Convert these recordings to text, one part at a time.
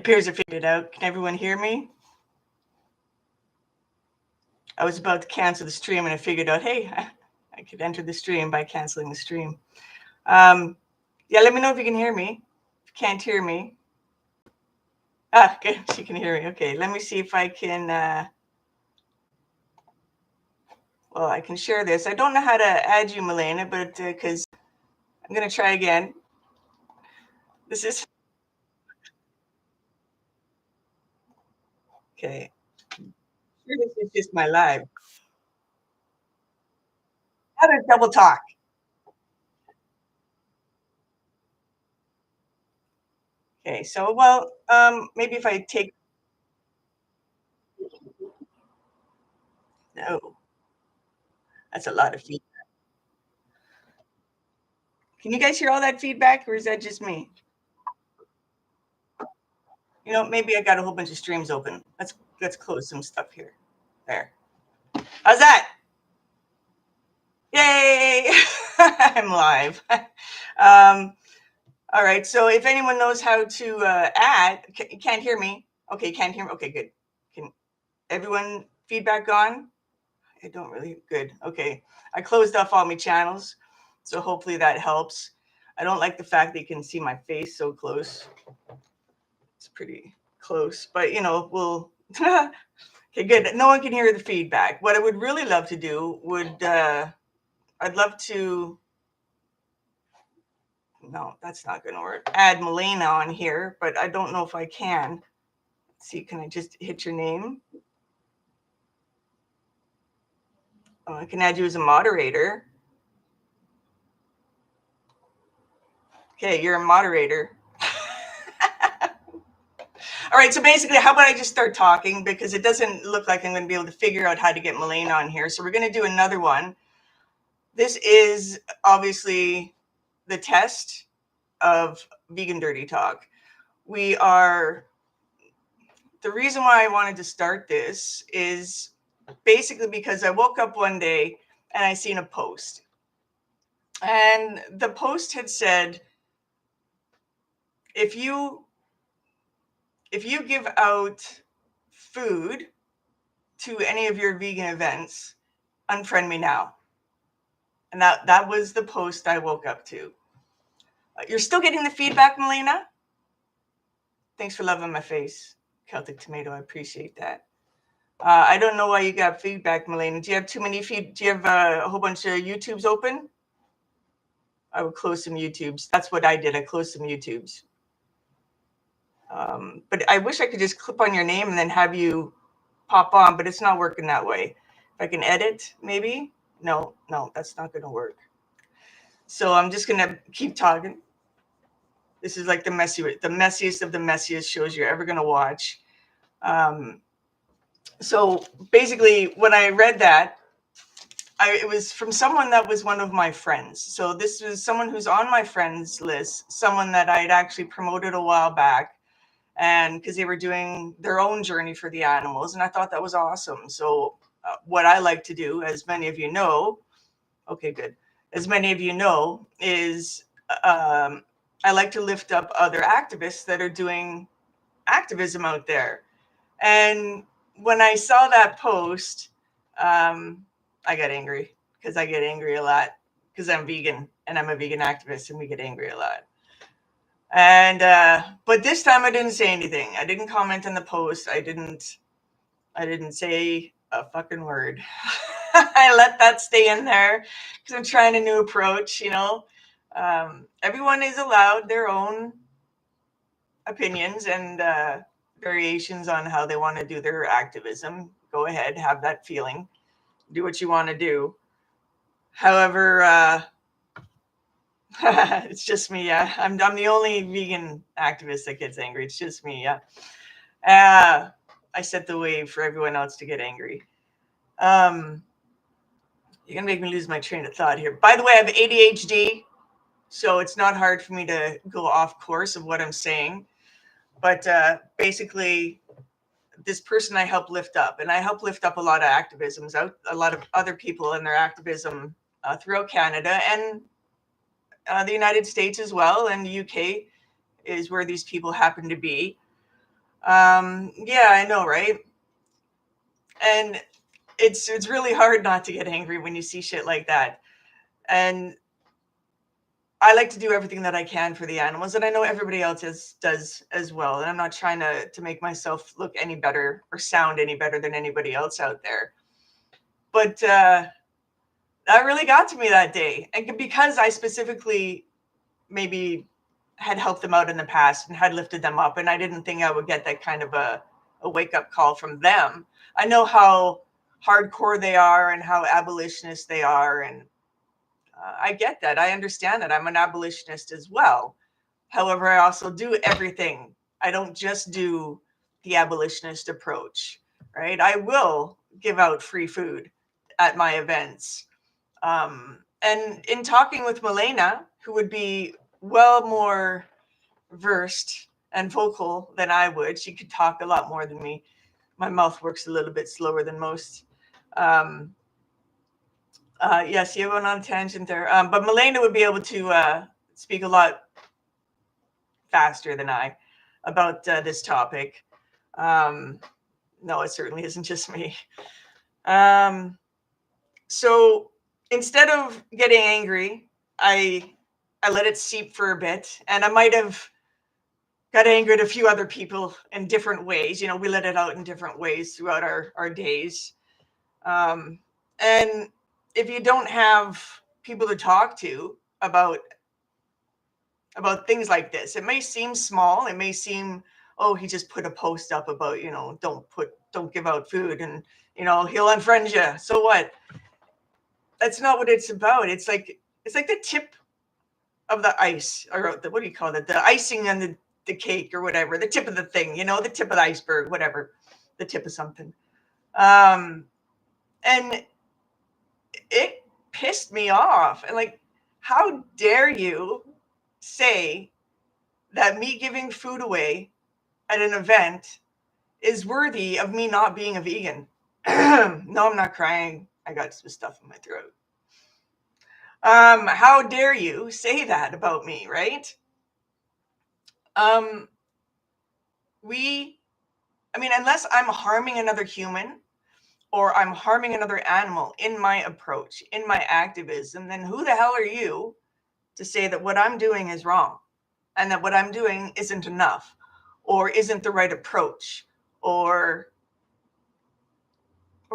appears I figured it out. Can everyone hear me? I was about to cancel the stream and I figured out, hey, I could enter the stream by canceling the stream. Yeah, let me know if you can hear me. If you can't hear me. Good. She can hear me. Okay, let me see if I can. Well, I can share this. I don't know how to add you, Milena, but because I'm going to try again. This is. Okay. Sure, this is just my live. How to double talk. Okay, so, well, maybe if I take. No, that's a lot of feedback. Can you guys hear all that feedback, or is that just me? You know, maybe I got a whole bunch of streams open. Let's close some stuff here. There. How's that? Yay! I'm live. All right. So if anyone knows how to add, you can't hear me. Okay, can't hear me. Okay, good. Can everyone feedback gone? I don't really good. Okay. I closed off all my channels, so hopefully that helps. I don't like the fact that you can see my face so close. It's pretty close, but you know, we'll okay, good. No one can hear the feedback. What I would really love to do would I'd love to. No, that's not going to work. Add Milena on here, but I don't know if I can. Let's see, can I just hit your name? Oh, I can add you as a moderator. Okay, you're a moderator. All right, so basically, how about I just start talking because it doesn't look like I'm going to be able to figure out how to get Milena on here. So we're going to do another one. This is obviously the test of vegan dirty talk. The reason why I wanted to start this is basically because I woke up one day and I seen a post. And the post had said, if you give out food to any of your vegan events, unfriend me now. And that was the post I woke up to. You're still getting the feedback, Milena? Thanks for loving my face, Celtic Tomato. I appreciate that. I don't know why you got feedback, Milena. Do you have too many Do you have a whole bunch of YouTubes open? I would close some YouTubes. That's what I did. I closed some YouTubes. But I wish I could just click on your name and then have you pop on, but it's not working that way. If I can edit, maybe? No, that's not going to work. So I'm just going to keep talking. This is like the messiest of the messiest shows you're ever going to watch. So basically, when I read that, it was from someone that was one of my friends. So this was someone who's on my friends list, someone that I'd actually promoted a while back, and because they were doing their own journey for the animals, and I thought that was awesome. So what I like to do, as many of you know, okay, good, as many of you know, is I like to lift up other activists that are doing activism out there. And when I saw that post, I got angry because I get angry a lot because I'm vegan and I'm a vegan activist and we get angry a lot. And but this time I didn't say anything. I didn't comment on the post. I didn't say a fucking word. I let that stay in there because I'm trying a new approach. You know, everyone is allowed their own opinions and variations on how they want to do their activism. Go ahead, have that feeling, do what you want to do. However, it's just me. Yeah, I'm the only vegan activist that gets angry. It's just me. Yeah, I set the way for everyone else to get angry. You're gonna make me lose my train of thought here. By the way, I have ADHD, so it's not hard for me to go off course of what I'm saying. But basically, this person I help lift up, and I help lift up a lot of activisms out, a lot of other people in their activism throughout Canada and the United States as well, and the UK is where these people happen to be. Yeah, I know, right? And it's really hard not to get angry when you see shit like that. And I like to do everything that I can for the animals, and I know everybody else does as well. And I'm not trying to make myself look any better or sound any better than anybody else out there. But that really got to me that day, and because I specifically maybe had helped them out in the past and had lifted them up, and I didn't think I would get that kind of a wake up call from them. I know how hardcore they are and how abolitionist they are, and I get that. I understand that. I'm an abolitionist as well. However, I also do everything. I don't just do the abolitionist approach, right? I will give out free food at my events. And in talking with Milena, who would be well more versed and vocal than I would, she could talk a lot more than me. My mouth works a little bit slower than most. Um, yes, you went on a tangent there. But Milena would be able to speak a lot faster than I about this topic. Um, no, it certainly isn't just me. So instead of getting angry, I let it seep for a bit, and I might have got angry at a few other people in different ways. You know, we let it out in different ways throughout our days. And if you don't have people to talk to about things like this, it may seem small. It may seem, oh, he just put a post up about, don't give out food, and he'll unfriend you. So what? That's not what it's about. It's like the tip of the ice, or what do you call it? The icing on the cake or whatever, the tip of the thing, the tip of the iceberg, whatever, the tip of something. And it pissed me off. And like, how dare you say that me giving food away at an event is worthy of me not being a vegan? No, I'm not crying. I got some stuff in my throat. How dare you say that about me, right? Um, we, I mean, unless I'm harming another human or I'm harming another animal in my approach, in my activism, then who the hell are you to say that what I'm doing is wrong and that what I'm doing isn't enough or isn't the right approach or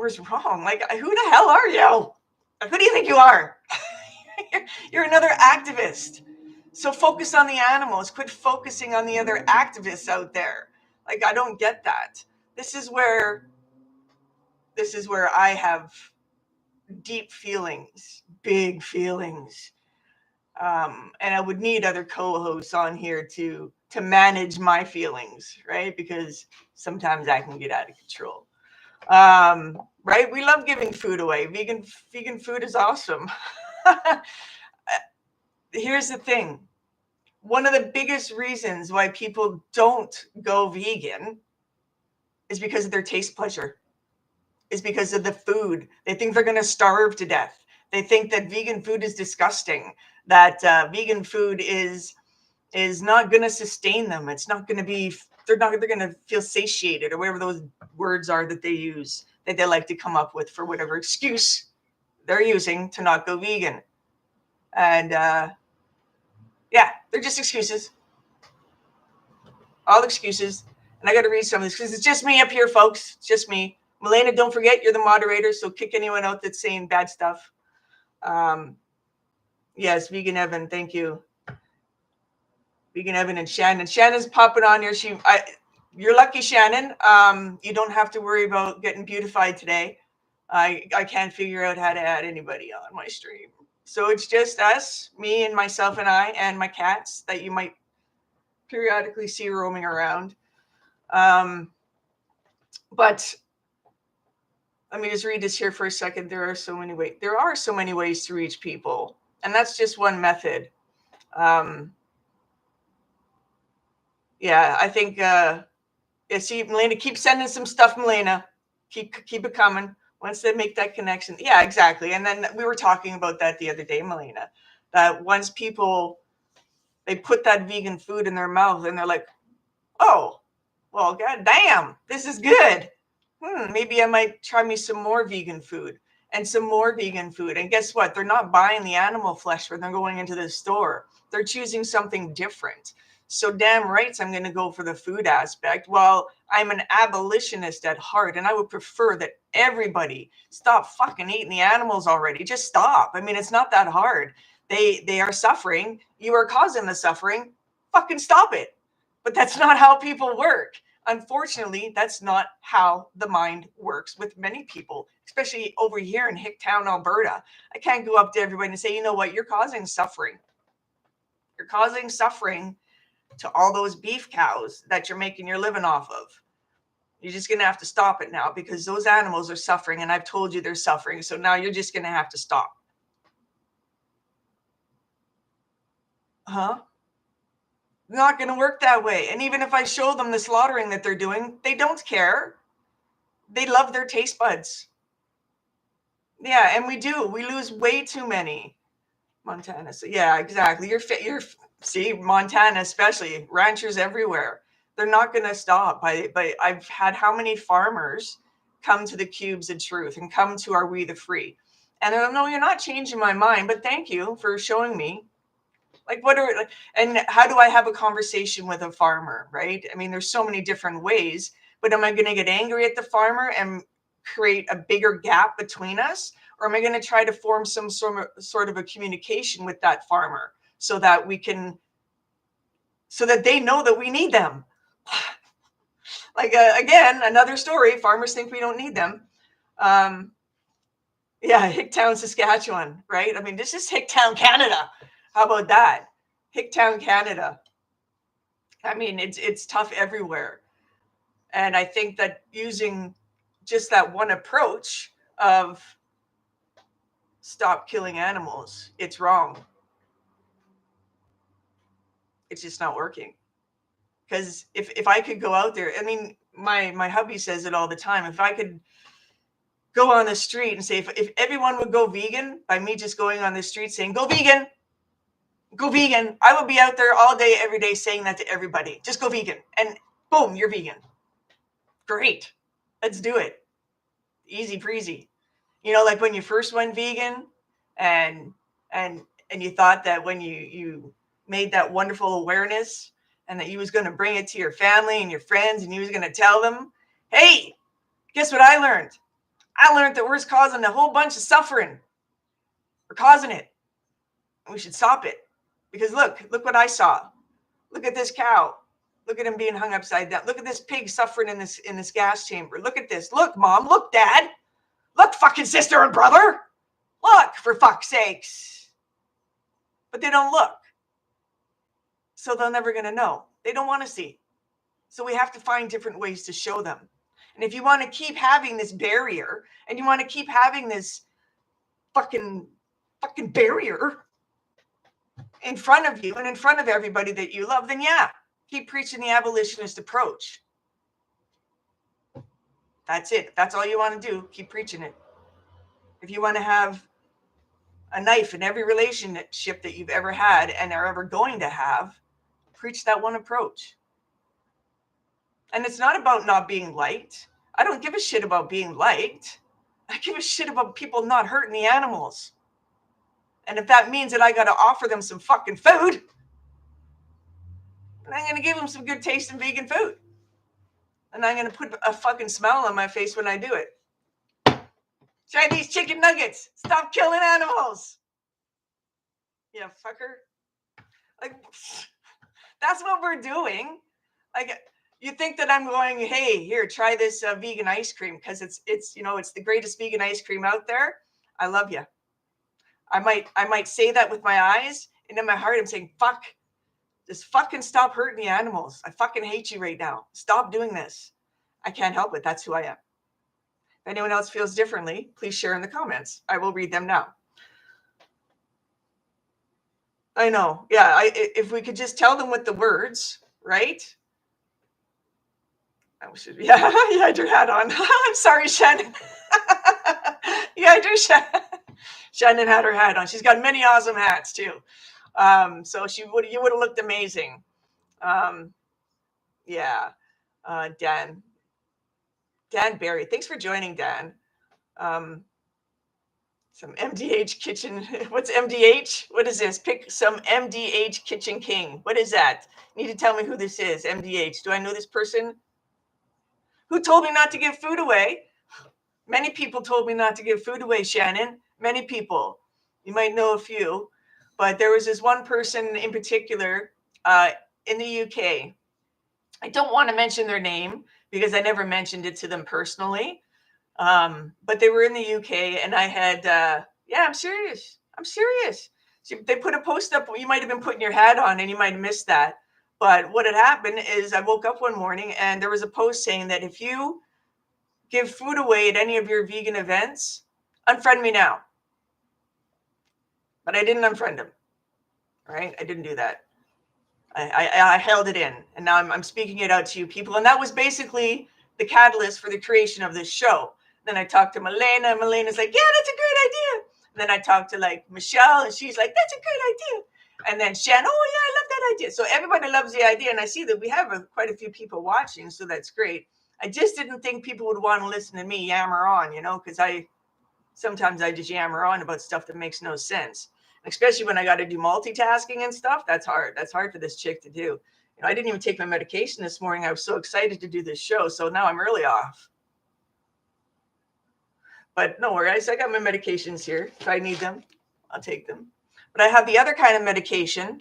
is wrong? Like, who the hell are you? Who do you think you are? You're another activist. So focus on the animals. Quit focusing on the other activists out there. Like, I don't get that. This is where I have deep feelings, big feelings. And I would need other co-hosts on here to manage my feelings, right? Because sometimes I can get out of control. Right? We love giving food away. Vegan food is awesome. Here's the thing. One of the biggest reasons why people don't go vegan is because of their taste pleasure. Is because of the food. They think they're going to starve to death. They think that vegan food is disgusting. That vegan food is not going to sustain them. It's not going to be. They're going to feel satiated or whatever those words are that they use, that they like to come up with for whatever excuse they're using to not go vegan. And yeah, they're just excuses. All excuses. And I got to read some of this because it's just me up here, folks. It's just me. Milena, don't forget you're the moderator, so kick anyone out that's saying bad stuff. Yes, Vegan Evan, thank you. Vegan Evan and Shannon. Shannon's popping on here. You're lucky, Shannon. You don't have to worry about getting beautified today. I can't figure out how to add anybody on my stream. So it's just us, me and myself and I, and my cats that you might periodically see roaming around. But let me just read this here for a second. There are so many ways to reach people, and that's just one method. Yeah, I think. See, Milena, keep sending some stuff, Milena. Keep it coming. Once they make that connection, yeah, exactly. And then we were talking about that the other day, Milena. That once people they put that vegan food in their mouth, and they're like, oh, well, god damn, this is good. Maybe I might try me some more vegan food and some more vegan food. And guess what? They're not buying the animal flesh when they're going into the store. They're choosing something different. So damn rights, I'm going to go for the food aspect. Well, I'm an abolitionist at heart, and I would prefer that everybody stop fucking eating the animals already. Just stop. I mean, it's not that hard. They are suffering. You are causing the suffering. Fucking stop it. But that's not how people work. Unfortunately, that's not how the mind works with many people, especially over here in Hicktown, Alberta. I can't go up to everybody and say, you know what, you're causing suffering. You're causing suffering to all those beef cows that you're making your living off of. You're just going to have to stop it now because those animals are suffering, and I've told you they're suffering. So now you're just going to have to stop. Huh? Not going to work that way. And even if I show them the slaughtering that they're doing, they don't care. They love their taste buds. Yeah, and we do. We lose way too many. Montana. So yeah, exactly. See, Montana especially, ranchers everywhere. They're not going to stop. I've had how many farmers come to the Cubes of Truth and come to Are We the Free? And they're like, no, you're not changing my mind, but thank you for showing me. Like, and how do I have a conversation with a farmer, right? I mean, there's so many different ways, but am I going to get angry at the farmer and create a bigger gap between us? Or am I going to try to form some sort of a communication with that farmer so that they know that we need them? Like, again, another story. Farmers think we don't need them. Yeah, Hicktown, Saskatchewan, right? I mean, this is Hicktown, Canada. How about that? Hicktown, Canada. I mean, it's tough everywhere. And I think that using just that one approach of stop killing animals, it's wrong. It's just not working. Because if I could go out there, I mean, my hubby says it all the time. If I could go on the street and say, if everyone would go vegan by me just going on the street saying, go vegan, I would be out there all day, every day saying that to everybody. Just go vegan. And boom, you're vegan. Great. Let's do it. Easy breezy. You know, like when you first went vegan and and you thought that when you made that wonderful awareness and that you was going to bring it to your family and your friends and you was going to tell them, hey, guess what I learned? I learned that we're causing a whole bunch of suffering. We're causing it. And we should stop it. Because look what I saw. Look at this cow. Look at him being hung upside down. Look at this pig suffering in this gas chamber. Look at this. Look, mom. Look, dad. Look, fucking sister and brother. Look, for fuck's sakes. But they don't look. So they're never going to know. They don't want to see. So we have to find different ways to show them. And if you want to keep having this barrier and you want to keep having this fucking barrier in front of you and in front of everybody that you love, then yeah, keep preaching the abolitionist approach. That's it. That's all you want to do. Keep preaching it. If you want to have a knife in every relationship that you've ever had and are ever going to have, preach that one approach. And it's not about not being liked. I don't give a shit about being liked. I give a shit about people not hurting the animals. And if that means that I got to offer them some fucking food, then I'm going to give them some good tasting vegan food. And I'm going to put a fucking smile on my face when I do it. Try these chicken nuggets. Stop killing animals. Yeah, fucker. Like, that's what we're doing. Like, you think that I'm going, hey, here, try this vegan ice cream because it's the greatest vegan ice cream out there. I love you. I might say that with my eyes, and in my heart I'm saying, fuck, just fucking stop hurting the animals. I fucking hate you right now. Stop doing this. I can't help it. That's who I am. If anyone else feels differently, please share in the comments. I will read them now. I know. Yeah, if we could just tell them with the words, right? You had your hat on. I'm sorry, Shannon. Yeah, I do. Shannon had her hat on. She's got many awesome hats too. So you would have looked amazing. Yeah. Dan Barry. Thanks for joining, Dan. Some MDH kitchen. What's MDH? What is this? Pick some MDH Kitchen King. What is that? You need to tell me who this is. MDH. Do I know this person? Who told me not to give food away? Many people told me not to give food away, Shannon. Many people. You might know a few. But there was this one person in particular in the UK. I don't want to mention their name because I never mentioned it to them personally. But they were in the UK, and I had, yeah, I'm serious. So they put a post up. You might have been putting your hat on, and you might have missed that. But what had happened is I woke up one morning, and there was a post saying that if you give food away at any of your vegan events, unfriend me now. But I didn't unfriend them, right? I didn't do that. I held it in, and now I'm speaking it out to you people. And that was basically the catalyst for the creation of this show. Then I talked to Milena, and Milena's like, yeah, that's a great idea. And then I talked to like Michelle, and she's like, that's a great idea. And then Shan, oh yeah, I love that idea. So everybody loves the idea, and I see that we have quite a few people watching, so that's great. I just didn't think people would want to listen to me yammer on, because sometimes I just yammer on about stuff that makes no sense. Especially when I got to do multitasking and stuff. That's hard. That's hard for this chick to do. I didn't even take my medication this morning. I was so excited to do this show. So now I'm early off. But no worries. I got my medications here. If I need them, I'll take them. But I have the other kind of medication.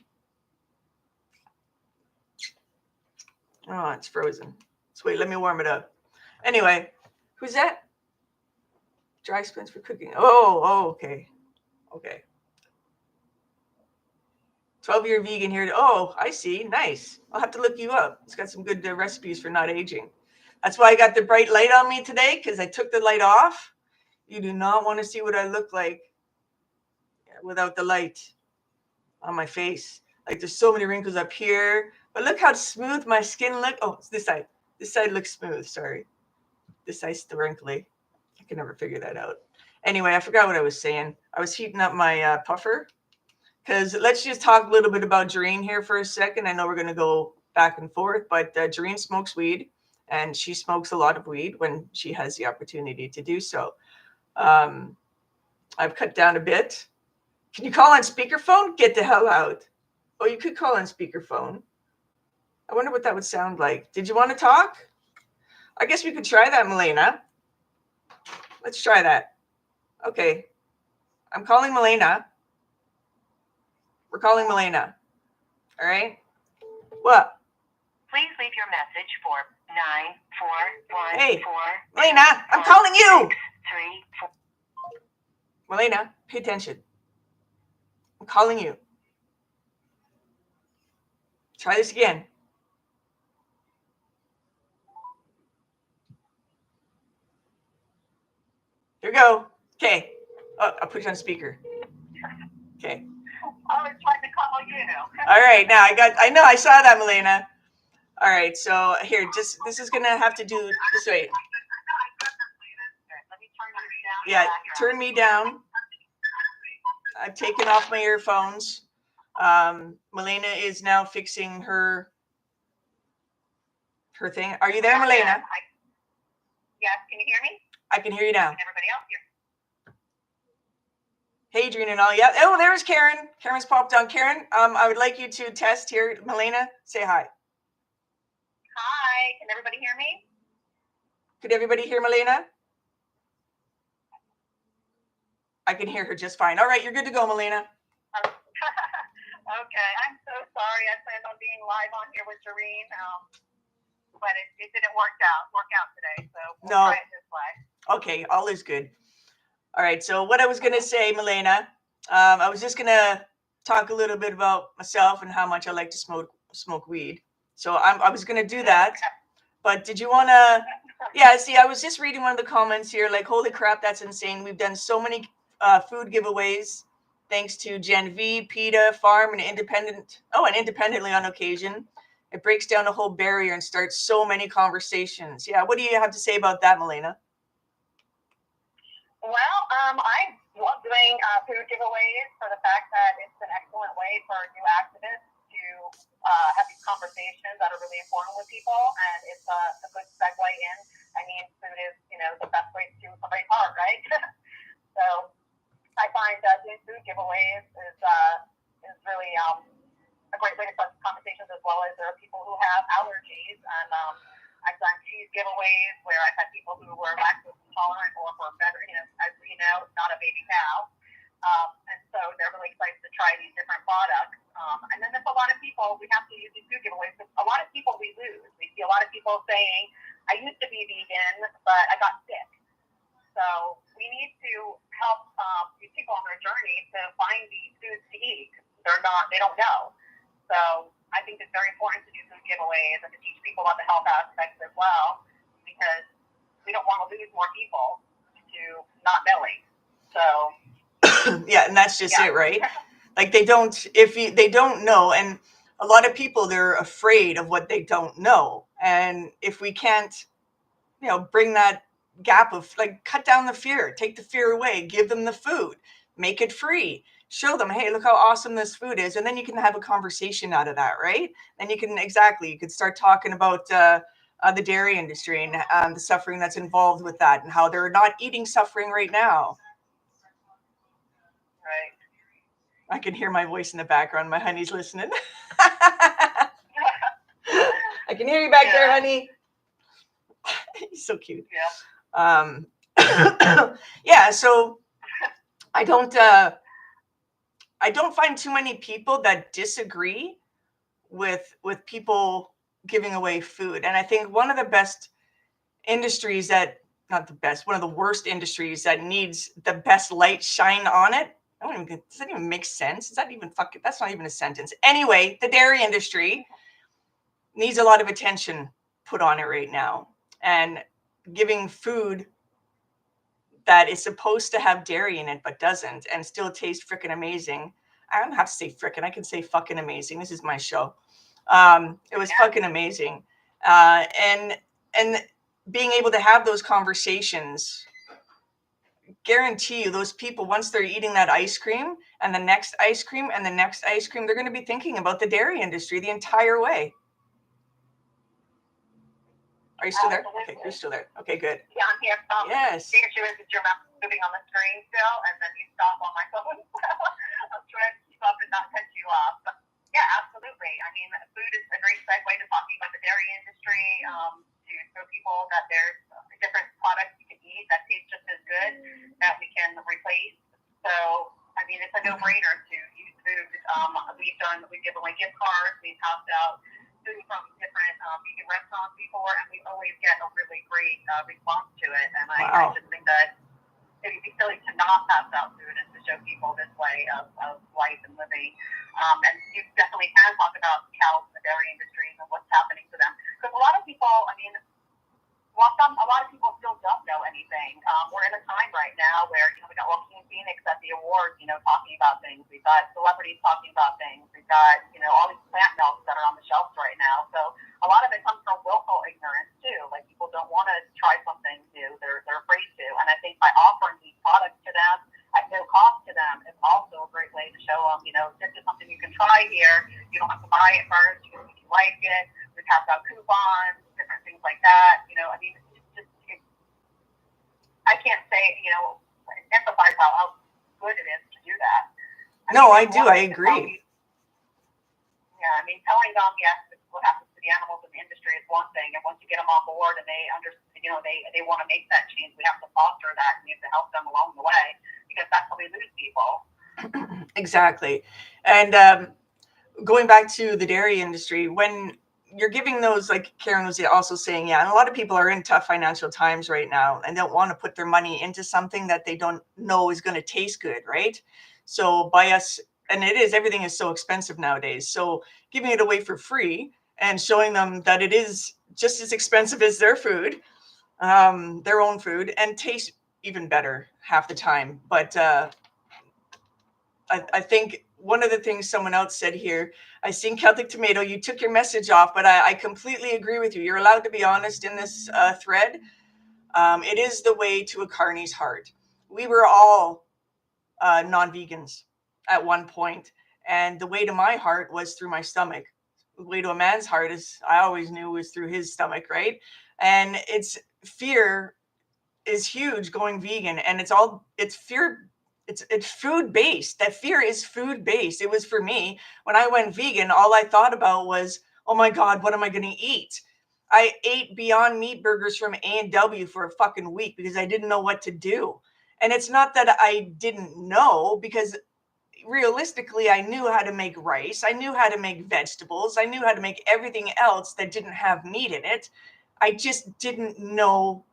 Oh, it's frozen. So wait, let me warm it up. Anyway, who's that? Dry splints for cooking. Oh, okay. Okay. 12-year vegan here. Oh, I see. Nice. I'll have to look you up. It's got some good recipes for not aging. That's why I got the bright light on me today, because I took the light off. You do not want to see what I look like without the light on my face. Like there's so many wrinkles up here. But look how smooth my skin looks. Oh, it's this side. This side looks smooth. Sorry. This side's still wrinkly. I can never figure that out. Anyway, I forgot what I was saying. I was heating up my puffer. Because let's just talk a little bit about Jareen here for a second. I know we're going to go back and forth, but Jareen smokes weed, and she smokes a lot of weed when she has the opportunity to do so. I've cut down a bit. Can you call on speakerphone? Get the hell out. Oh, you could call on speakerphone. I wonder what that would sound like. Did you want to talk? I guess we could try that, Milena. Let's try that. Okay. I'm calling Milena. We're calling Milena. All right. What? Please leave your message for 941. Hey, Milena, I'm calling you. 3, 4. Milena, pay attention. I'm calling you. Try this again. Here we go. Okay. Oh, I'll put you on speaker. Okay. I was trying to call you. All right. Now I saw that, Milena. All right. So here, this is going to have to do this way. Let me turn you down. Yeah. Turn me down. I've taken off my earphones. Milena is now fixing her thing. Are you there, Milena? Yes. Can you hear me? I can hear you now. Can everybody else hear? Hey, Adrian and all. Yeah. Oh, there's Karen. Karen's popped on. Karen, I would like you to test here. Milena, say hi. Hi. Can everybody hear me? Could everybody hear Milena? I can hear her just fine. All right, you're good to go, Milena. Okay. I'm so sorry. I planned on being live on here with Jareen, but it didn't work out today. So we'll try it this way. Okay, all is good. All right, so what I was going to say, Milena, I was just going to talk a little bit about myself and how much I like to smoke weed. So I was going to do that, but did you want to? Yeah, see, I was just reading one of the comments here, like, holy crap, that's insane. We've done so many food giveaways, thanks to Gen V, PETA, Farm, and independently on occasion. It breaks down a whole barrier and starts so many conversations. Yeah, what do you have to say about that, Milena? Well, I love doing food giveaways for the fact that it's an excellent way for new activists to have these conversations conversations that are really important with people, and it's a good segue in. I mean, food is, the best way to somebody's heart, right? So I find that doing food giveaways is really a great way to start conversations, as well as there are people who have allergies, and I've done cheese giveaways where I've had people who were lactose intolerant or were better, as we know, not a baby cow. And so they're really excited to try these different products. And then there's a lot of people, we have to use these food giveaways, because a lot of people we lose. We see a lot of people saying, I used to be vegan, but I got sick. So we need to help these people on their journey to find these foods to eat. They don't know. So I think it's very important to do food giveaways and to teach people about the health aspects as well, because we don't want to lose more people to not knowing. So yeah, and that's just it, right? Like they don't know, and a lot of people, they're afraid of what they don't know. And if we can't, bring that gap of, like, cut down the fear, take the fear away, give them the food, make it free, show them, hey, look how awesome this food is, and then you can have a conversation out of that, right? Then you could start talking about the dairy industry and the suffering that's involved with that, and how they're not eating suffering right now. Right. I can hear my voice in the background. My honey's listening. I can hear you back there, honey. He's so cute. Yeah. Yeah. So I don't find too many people that disagree with people giving away food. And I think one of the best industries not the best, one of the worst industries that needs the best light shine on it. Does that even make sense? That's not even a sentence. Anyway, the dairy industry needs a lot of attention put on it right now. And giving food that is supposed to have dairy in it but doesn't, and still taste freaking amazing. I don't have to say freaking, I can say fucking amazing. This is my show. It was fucking amazing. And being able to have those conversations, guarantee you those people, once they're eating that ice cream and the next ice cream and the next ice cream, they're going to be thinking about the dairy industry the entire way. Are you still there? Okay, you're still there. Okay, good. Yeah, I'm here. Yes. The issue is that your mouth is moving on the screen still, and then you stop on my phone. I'm trying to keep up and not cut you off. But yeah, absolutely. I mean, food is a great segue to talking about the dairy industry, to show people that there's different products you can eat that taste just as good that we can replace. So, I mean, it's a no-brainer to use food. We've given away gift cards, we've passed out food from different vegan restaurants before, and we always get a really great response to it. And I just think that it would be silly to not pass out food and to show people this way of life and living. And you definitely can talk about cows in the dairy industries and what's happening to them. Because a lot of people, I mean, a lot of people still don't know anything. We're in a time right now where, we got Joaquin Phoenix at the awards, talking about things. We've got celebrities talking about things. We've got, all these plant milks that are on the shelves right now. So a lot of it comes from willful ignorance too. Like, people don't want to try something new. They're afraid to. And I think by offering these products to them at no cost to them is also a great way to show them, this is something you can try here. You don't have to buy it first. You can like it. We pass out coupons, different things like that. I mean, I can't say, emphasize how good it is to do that. I do. I agree. Yeah, I mean, telling them, yes, this is what happens to the animals in the industry is one thing, and once you get them on board and they understand, they want to make that change, we have to foster that, and we have to help them along the way, because that's how we lose people. Exactly. And going back to the dairy industry, when you're giving those, like Karen was also saying, and a lot of people are in tough financial times right now and don't want to put their money into something that they don't know is going to taste good, right? So everything is so expensive nowadays. So giving it away for free and showing them that it is just as expensive as their food, their own food, and tastes even better half the time. But I think one of the things someone else said here, I seen Celtic Tomato, you took your message off, but I completely agree with you. You're allowed to be honest in this thread. It is the way to a carny's heart. We were all non-vegans at one point, and the way to my heart was through my stomach. The way to a man's heart, is I always knew, was through his stomach, right? And it's fear is huge going vegan, and it's fear. It's food based. That fear is food based. It was for me when I went vegan. All I thought about was, oh my God, what am I going to eat? I ate Beyond Meat burgers from A&W for a fucking week because I didn't know what to do. And it's not that I didn't know, because realistically, I knew how to make rice. I knew how to make vegetables. I knew how to make everything else that didn't have meat in it. I just didn't know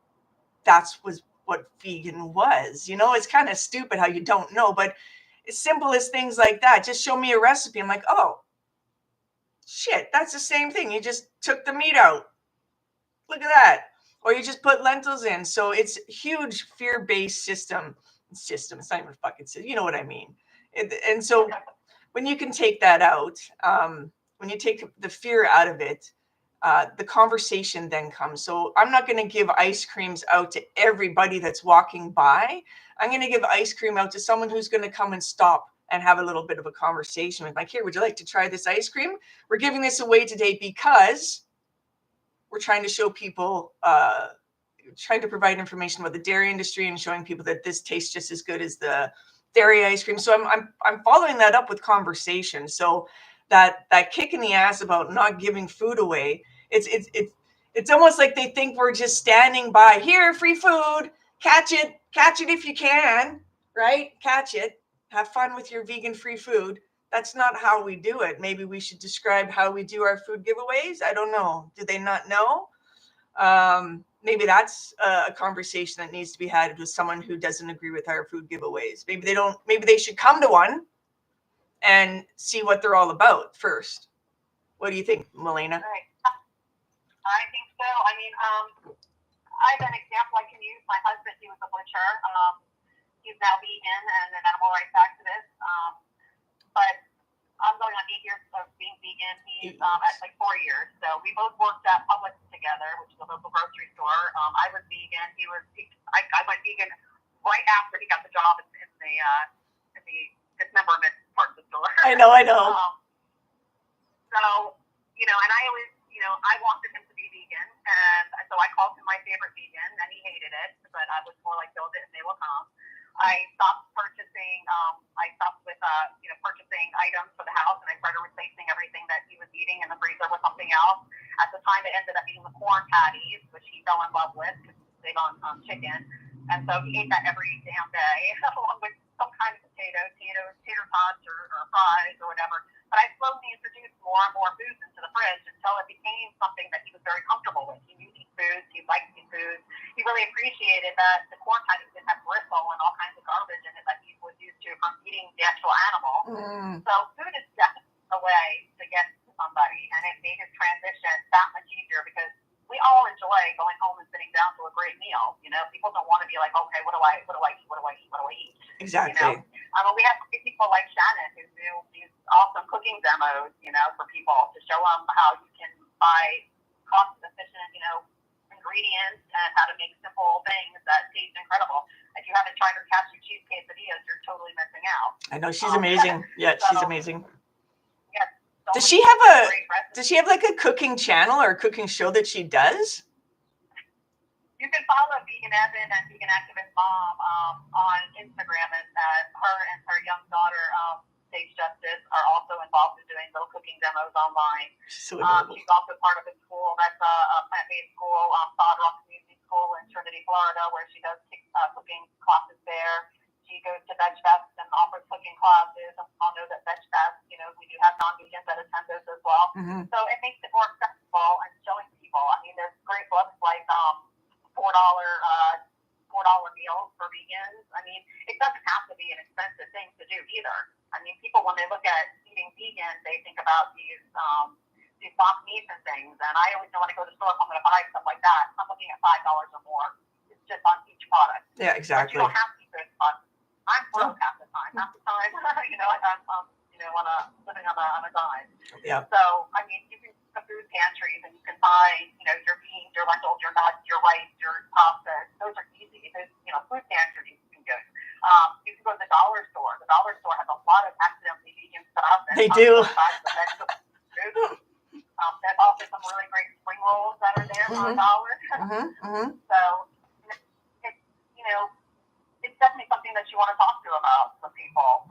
was what vegan was. It's kind of stupid how you don't know, but as simple as things like that. Just show me a recipe. I'm like, oh, shit, that's the same thing. You just took the meat out. Look at that. Or you just put lentils in. So it's a huge fear-based system. It's not even fucking system. You know what I mean? And so when you can take that out, when you take the fear out of it, the conversation then comes. So I'm not going to give ice creams out to everybody that's walking by. I'm going to give ice cream out to someone who's going to come and stop and have a little bit of a conversation with, like, here, would you like to try this ice cream? We're giving this away today because we're trying to show people, trying to provide information about the dairy industry and showing people that this tastes just as good as the dairy ice cream. So I'm following that up with conversation. So that kick in the ass about not giving food away, it's almost like they think we're just standing by, here, free food, catch it if you can, right? Catch it, have fun with your vegan free food. That's not how we do it. Maybe we should describe how we do our food giveaways. I don't know. Do they not know? Maybe that's a conversation that needs to be had with someone who doesn't agree with our food giveaways. Maybe they should come to one and see what they're all about first. What do you think, Melena? Right. I think so. I mean, I have an example I can use. My husband, he was a butcher. He's now vegan and an animal rights activist. But I'm going on 8 years of being vegan. He's at like 4 years. So we both worked at Publix together, which is a local grocery store. I was vegan. I went vegan right after he got the job in the dismemberment part of the store. I know. So, and I always, I wanted him to be vegan. And so I called him my favorite vegan, and he hated it. But I was more like, build it and they will come. I stopped purchasing. I stopped with purchasing items for the house, and I started replacing everything that he was eating in the freezer with something else. At the time, it ended up being the corn patties, which he fell in love with because he's big on chicken, and so he ate that every damn day, along with some kind of tater tots or fries or whatever. But I slowly introduced more and more foods into the fridge until it became something that he was very comfortable with. He knew these foods. He liked these foods. He really appreciated that the corn patties didn't have bristle and all kinds of garbage in it that he was used to from eating the actual animal. So food is definitely a way to get to somebody, and it made his transition that much easier because we all enjoy going home and sitting down to a great meal. People don't want to be like, okay, what do I eat? Exactly. We have people like Shannon who do these awesome cooking demos, for people to show them how you can buy cost-efficient, ingredients and how to make simple things that taste incredible. If you haven't tried her cashew cheese quesadillas, you're totally missing out. I know, she's amazing. Yeah, she's amazing. Yeah. Does she have like a cooking channel or a cooking show that she does? You can follow Vegan Evan and Vegan Activist Mom on Instagram, and her and her young daughter, Sage Justice, are also involved in doing little cooking demos online. She's also part of a school that's a plant-based school, Sod Rock Community School in Trinity, Florida, where she does cooking classes there. She goes to Veg Fest and offers cooking classes. I'll know that Veg Fest, we do have non-vegans that attend those as well. So it makes it more accessible and showing people. I mean, there's great books like $4 meals for vegans. I mean, it doesn't have to be an expensive thing to do either. I mean, people, when they look at eating vegan, they think about these soft meats and things. And I always know when I go to the store, if I'm going to buy stuff like that, I'm looking at $5 or more. It's just on each product. Yeah, exactly. But you don't have to eat those products. I'm broke half the time. I'm living on a dime. Yeah. So, I mean, you can go to food pantries and you can buy, your beans, your lentils, your nuts, your rice, your pasta. Those are easy. Those, food pantries can go. You can go to the dollar store. The dollar store has a lot of accidentally vegan stuff. And they do. There's also some really great spring rolls that are there for $1. So it's, you know, it's definitely something that you want to talk to about some people,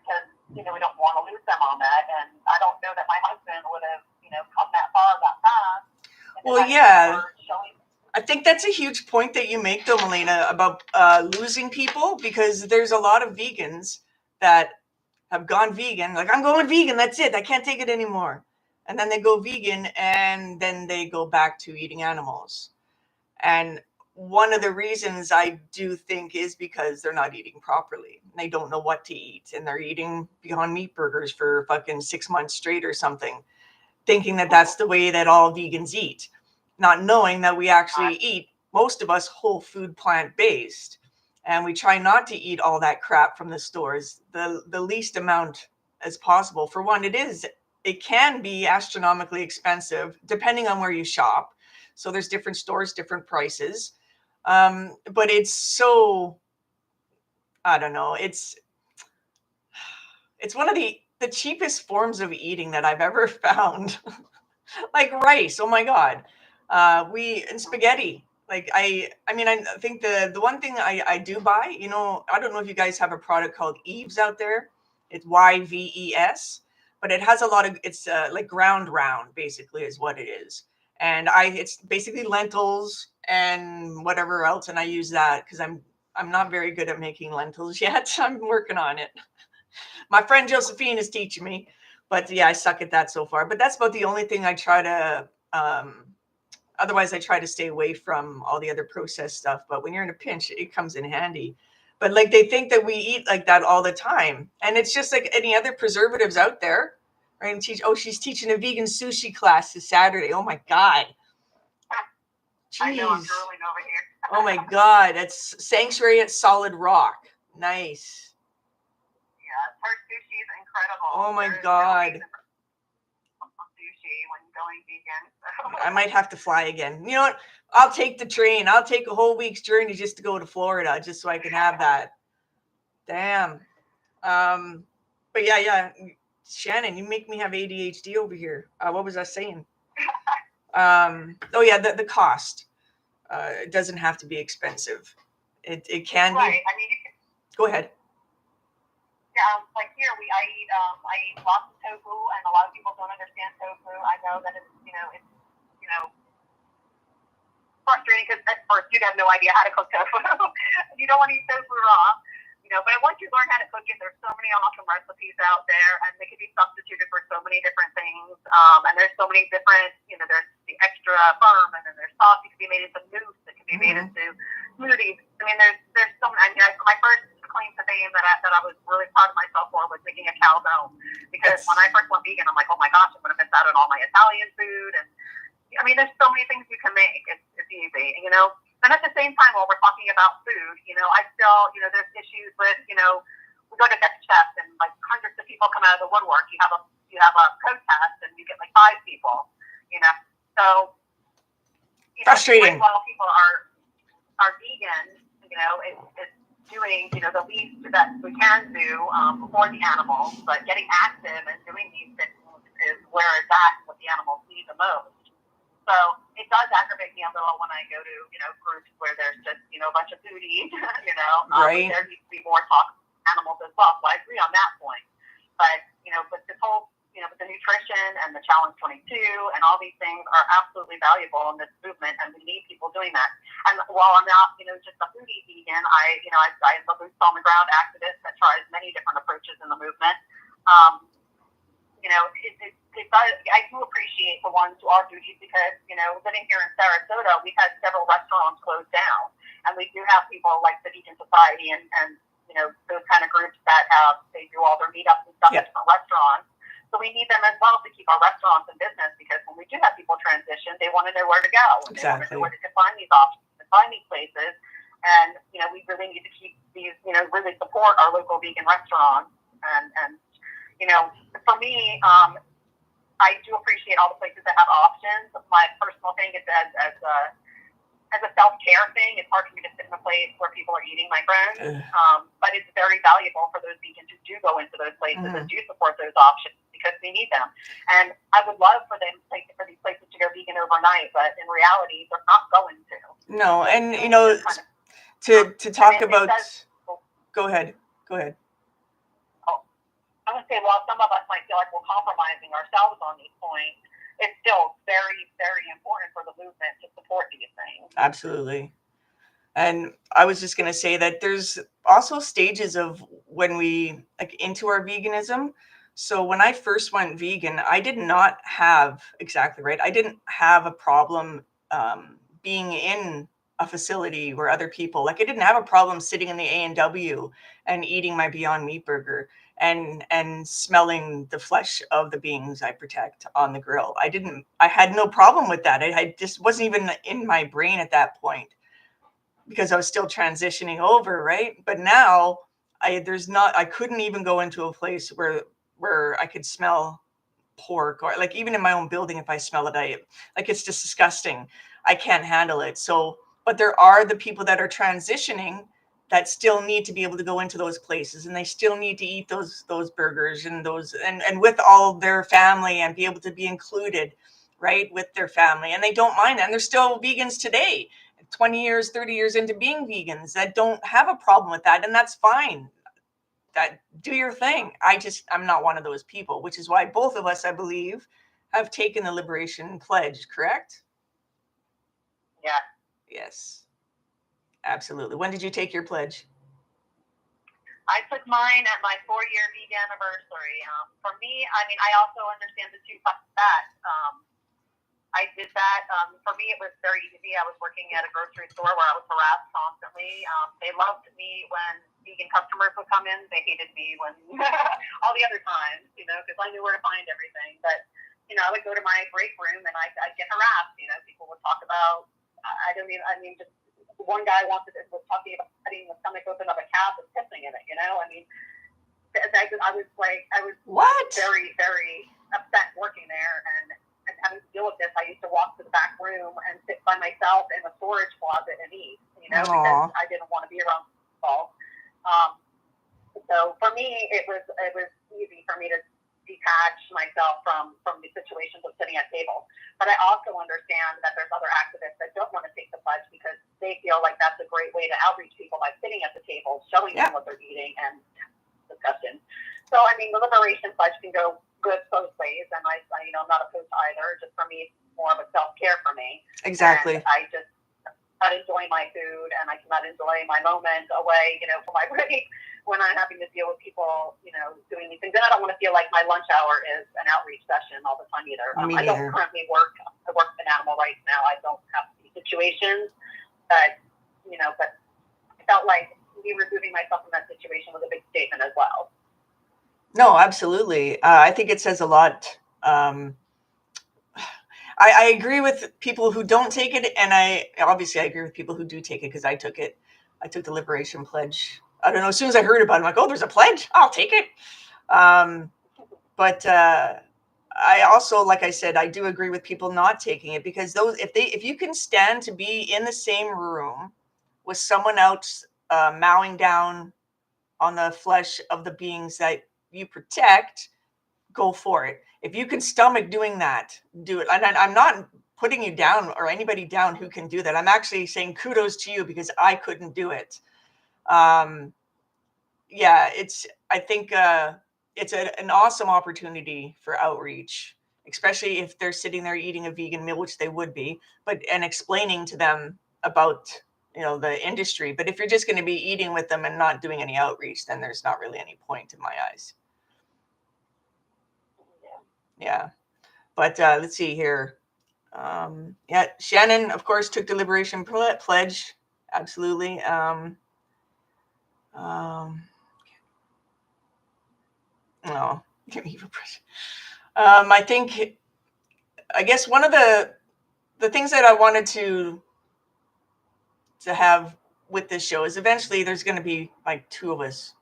because, you know, we don't want to lose them on that. And I don't know that my husband would have, you know, come that far that fast. Well, yeah. I think that's a huge point that you make, though, Melina, about losing people, because there's a lot of vegans that have gone vegan. Like, I'm going vegan. That's it. I can't take it anymore. And then they go vegan, and then they go back to eating animals. And one of the reasons I do think is because they're not eating properly. They don't know what to eat, and they're eating Beyond Meat burgers for fucking 6 months straight or something, thinking that that's the way that all vegans eat, not knowing that we actually eat, most of us, whole food, plant-based, and we try not to eat all that crap from the stores, the least amount as possible. For one, it can be astronomically expensive depending on where you shop. So there's different stores, different prices. But it's so, I don't know, it's one of the cheapest forms of eating that I've ever found. Like rice, oh my God. And spaghetti. Like I mean, I think the one thing I do buy, you know, I don't know if you guys have a product called Eves out there. It's YVES, but it has a lot of, it's like ground round basically is what it is. And it's basically lentils and whatever else. And I use that because I'm not very good at making lentils yet. I'm working on it. My friend Josephine is teaching me, but yeah, I suck at that so far. But that's about the only thing I try to, otherwise I try to stay away from all the other processed stuff. But when you're in a pinch, it comes in handy. But like they think that we eat like that all the time. And it's just like any other preservatives out there. Right? And she's teaching a vegan sushi class this Saturday. Oh my God. Jeez. I know, I'm drooling over here. Oh my God. That's Sanctuary at Solid Rock. Nice. Yeah, her sushi is incredible. Oh my God. Sushi when going vegan. I might have to fly again. You know what? I'll take the train. I'll take a whole week's journey just to go to Florida, just so I can have that. Damn. But yeah. Shannon, you make me have ADHD over here. What was I saying? Oh yeah, the cost. It doesn't have to be expensive. It can right. be. I mean, you can. Go ahead. Yeah, like here I eat lots of tofu, and a lot of people don't understand tofu. I know that it's frustrating because at first you'd have no idea how to cook tofu. You don't want to eat tofu raw, but once you learn how to cook it, there's so many awesome recipes out there, and they can be substituted for so many different things. And there's so many different, there's the extra firm, and then there's sauce that can be made into mousse, that can be made into smoothies. I mean, there's so many. My first claim to fame that I was really proud of myself for was making a calzone, because when I first went vegan, I'm like, oh my gosh, I'm going to miss out on all my Italian food. And I mean, there's so many things you can make. It's easy, And at the same time, while we're talking about food, I still, there's issues with, we go to Next Chef and like hundreds of people come out of the woodwork. You have a protest and you get like 5 people, So, frustrating. While people are vegan, it's doing, the least that we can do for the animals, but getting active and doing these things is where it's at, what the animals need the most. So it does aggravate me a little when I go to, groups where there's just, a bunch of foodies, Right. There needs to be more talk about animals as well. So I agree on that point. But, but this whole, with the nutrition and the Challenge 22 and all these things are absolutely valuable in this movement, and we need people doing that. And while I'm not, just a foodie vegan, I'm a boots on the ground activist that tries many different approaches in the movement. I do appreciate the ones who are foodies because, living here in Sarasota, we've had several restaurants close down. And we do have people like the Vegan Society and those kind of groups that they do all their meetups and stuff at different restaurants. So we need them as well to keep our restaurants in business, because when we do have people transition, they want to know where to go. And exactly. They want to know where to find these options, to find these places. And, we really need to keep these, really support our local vegan restaurants. And for me, I do appreciate all the places that have options. My personal thing is as a self-care thing, it's hard for me to sit in a place where people are eating my friends. But it's very valuable for those vegans who do go into those places and do support those options, because we need them. And I would love for them for these places to go vegan overnight, but in reality, they're not going to. No, and you know, to talk about. Go ahead. Go ahead. Oh, I would say, while some of us might feel like we're compromising ourselves on these points, it's still very, very important for the movement to support these things. Absolutely. And I was just going to say that there's also stages of when we like into our veganism. So when I first went vegan, I did not have exactly right. I didn't have a problem being in a facility where other people like I didn't have a problem sitting in the A&W and eating my Beyond Meat burger and smelling the flesh of the beings I protect on the grill. I had no problem with that. I just wasn't even in my brain at that point, because I was still transitioning over, right? But now I couldn't even go into a place where I could smell pork, or like even in my own building, if I smell it, like it's just disgusting. I can't handle it. So, but there are the people that are transitioning that still need to be able to go into those places, and they still need to eat those burgers and those and with all their family and be able to be included, right, with their family, and they don't mind that. And they're still vegans today, 20 years, 30 years into being vegans, that don't have a problem with that, and that's fine. That do your thing. I'm not one of those people, which is why both of us, I believe, have taken the Liberation Pledge, correct? Yeah. Yes. Absolutely. When did you take your pledge? I took mine at my 4-year vegan anniversary. For me, I mean, I also understand the two sides of that. I did that. For me, it was very easy. I was working at a grocery store where I was harassed constantly. They loved me when vegan customers would come in. They hated me when all the other times, because I knew where to find everything. But, I would go to my break room and I'd get harassed. People would talk about, just one guy was talking about cutting the stomach open of a calf and pissing in it, I mean, I was what? very, very upset working there and having to deal with this. I used to walk to the back room and sit by myself in the storage closet and eat, because I didn't want to be around people. So for me, it was easy for me to detach myself from the situations of sitting at tables. But I also understand that there's other activists that don't want to take the pledge because they feel like that's a great way to outreach people by sitting at the table, showing them what they're eating and discussion. So, I mean, the Liberation Pledge can go good both ways, and I'm not opposed to either. Just for me, it's more of a self-care for me. Exactly. And I just cannot enjoy my food, and I cannot enjoy my moment away, from my break when I'm having to deal with people, doing these things. And I don't want to feel like my lunch hour is an outreach session all the time either. I don't currently work. I work in animal rights now. I don't have these situations, but I felt like me removing myself from that situation was a big statement as well. No, absolutely. I think it says a lot. I agree with people who don't take it, and I agree with people who do take it, because I took it. I took the Liberation Pledge. I don't know. As soon as I heard about it, I'm like, oh, there's a pledge. I'll take it. But I also, like I said, I do agree with people not taking it, because if you can stand to be in the same room with someone else mowing down on the flesh of the beings that you protect, go for it. If you can stomach doing that, do it. And I'm not putting you down or anybody down who can do that. I'm actually saying kudos to you, because I couldn't do it. I think it's an awesome opportunity for outreach, especially if they're sitting there eating a vegan meal, which they would be, and explaining to them about the industry. But if you're just going to be eating with them and not doing any outreach, then there's not really any point in my eyes. Yeah. But let's see here. Shannon, of course, took the Liberation Pledge. Absolutely. I guess one of the things that I wanted to have with this show is eventually there's going to be like two of us,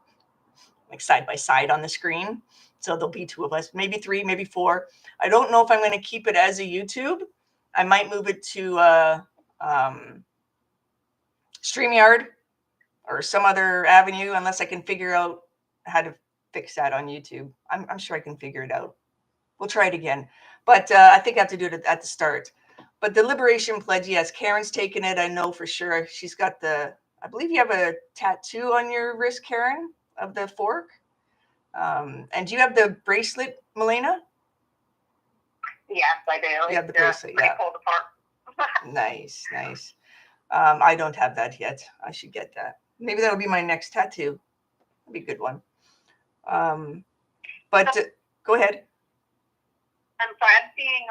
like side by side on the screen. So there'll be two of us, maybe three, maybe four. I don't know if I'm going to keep it as a YouTube. I might move it to StreamYard or some other avenue, unless I can figure out how to fix that on YouTube. I'm sure I can figure it out. We'll try it again. But I think I have to do it at the start. But the Liberation Pledge, yes, Karen's taken it. I know for sure. She's got I believe you have a tattoo on your wrist, Karen, of the fork. And do you have the bracelet, Milena? Yes, I do. You have the bracelet, yeah. Pulled apart. Nice, nice. I don't have that yet. I should get that. Maybe that'll be my next tattoo. That'd be a good one. But go ahead. I'm sorry, I'm seeing